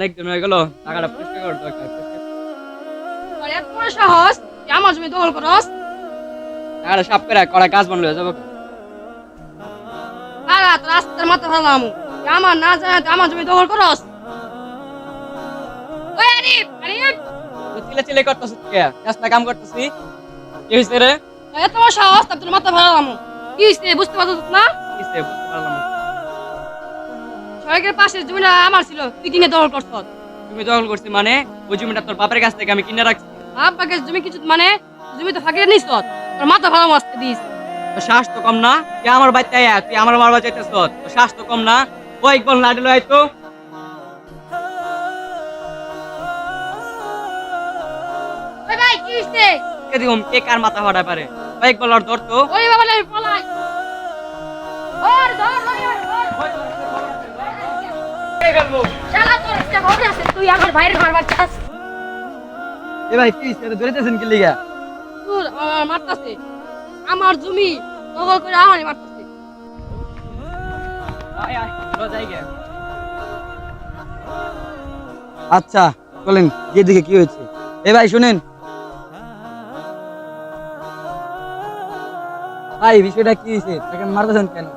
অনেক দিন হয়ে গেল, টাকাটা পরিষ্কার করার দরকার। আর এত বড় সাহস তুই আমার জমি দখল করস? টাকাটা সাফ করে কড়া কাজ বানলো যাবো। কারা তোর রাস্তার মাথা ফেলাম আমার না জানা তুই আমার জমি দখল করস? ওই আরিফ আরিফ, চিলে চিলে করতেছিস কে? কাজটা কাম করতেছি, কি হয়েছে রে? এত বড় সাহস তোর মাথা ফেলাম, কি হইছে বুঝতে পারছিস না? কি হয়েছে বুঝতে পারলাম না। সড়কের পাশের জমিটা আমার ছিল, তুই কিনে দখল করছ। তুমি দখল করছি মানে ওই জমিটা তোর বাপের কাছ থেকে আমি কিনে রাখছি। আব্বাকে জমি কিছু মানে জমি তো ফাঁকিয়ে নিস, তোর মাথা ফেলাম আসতে দিস। তোর শ্বাস তো কম না? তুই আমার বাড়িতে আয়া, তুই আমার মারবা চাইতেছ, তোর শ্বাস তো কম না? ওই বল লাডি লয় তো। ওই ভাই কি হইছে? কে দিম কে কার মাথা ফাটা পারে? ওই বল আর ধর তো। ওই বাবা লাই পলাই, ওর ধর লই ওর শালা তোর একটা খবর আছে, তুই আমার ভাইয়ের ঘর বাচ্চাস। এ ভাই কি হইছে? ধরেতেছেন কি লিগা? তোর আমার মারতাছে, আমার জমি দখল করে আমারই মারতাছে। আয় আয় চলো যাই গে। আচ্ছা চলেন গিয়ে দেখে কি হয়েছে। এ ভাই শুনেন ভাই, বিষয়টা কি হয়েছে? তাকে মারতেছেন কেন?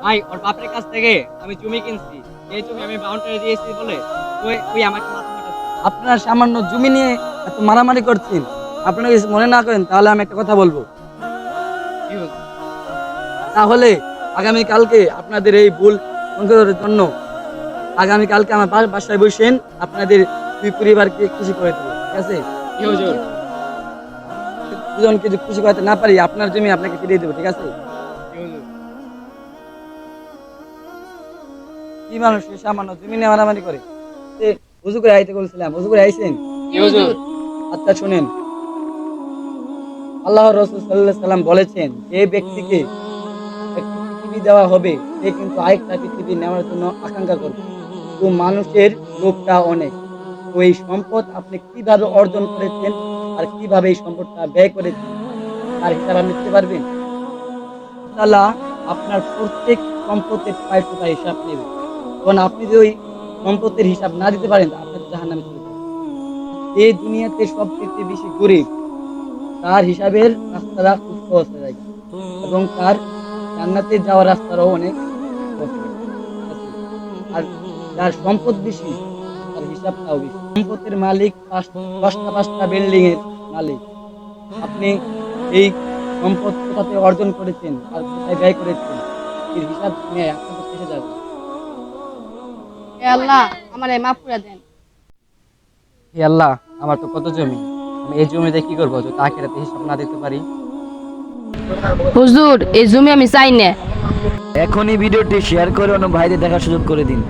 ভাই ওর বাপের কাছ থেকে আমি জমি কিনছি, এই জমি আমি বাউন্ডারি দিয়েছি বলে ওই আমাকে মাথা ফাটাচ্ছে। আপনারা সামান্য জমি নিয়ে এত মারামারি করছেন, আপনারা কিছু মনে না করেন তাহলে আমি একটা কথা বলবো। তাহলে আগামী কালকে আপনাদের এই ভুল সংশোধনের জন্য আগামী কালকে আমার বাসায় বসেন, আপনাদের দুই পরিবারকে খুশি করে দেবো, ঠিক আছে? কি হুজুর, দুজনকে যদি খুশি করতে না পারি আপনার জমি আপনাকে ফিরিয়ে দেবো, ঠিক আছে? কি মানুষ সামান্য জমি নিয়ে মারামারি করে? হুজুর করে আইতে বলছিলাম, হুজুর করে আইছেন? আচ্ছা শুনেন, আল্লাহ রাসূল সাল্লাল্লাহু আলাইহি সাল্লাম বলেছেন যে ব্যক্তিকে একটি পৃথিবী দেওয়া হবে সে কিন্তু আরেকটা পৃথিবী নেওয়ার জন্য আকাঙ্ক্ষা করবে। তো মানুষের লোভটা অনেক। তো এই সম্পদ আপনি কিভাবে অর্জন করেছেন আর কিভাবে এই সম্পদটা ব্যয় করেছেন তার হিসাব আপনি দিতে পারবেন? আল্লাহ আপনার প্রত্যেক সম্পদের পায় টু পায় হিসাব নেবে। কারণ আপনি যদি ওই সম্পদের হিসাব না দিতে পারেন আপনার জাহান্নামে চলে যাবেন। এই দুনিয়াতে সবচেয়ে বেশি গরিব, তার হিসাবের রাস্তাটা খুব সহজ হয়ে যায় এবং তার জান্নাতে যাওয়ার রাস্তাটাও অনেক সহজ হয়ে যায়। আর যার সম্পদ বেশি তার হিসাবটাও বেশি। সম্পদের মালিক পাঁচটা পাঁচটা বিল্ডিং এর মালিক। আপনি এই সম্পদ কোথাতে অর্জন করেছেন আর কোথায় ব্যয় করেছেন এর হিসাব নিয়ে আপনাদের শেষে যাবে। হে আল্লাহ আমারে মাফ করে দেন। হে আল্লাহ, আমার তো কত জমি, আমি এই জমিতে কি করবো যদি আখিরাতে হিসাব না দিতে পারি? হুজুর এই জমি আমি চাই না। এখনই ভিডিওটি শেয়ার করে অন্য ভাইদের দেখার সুযোগ করে দিন।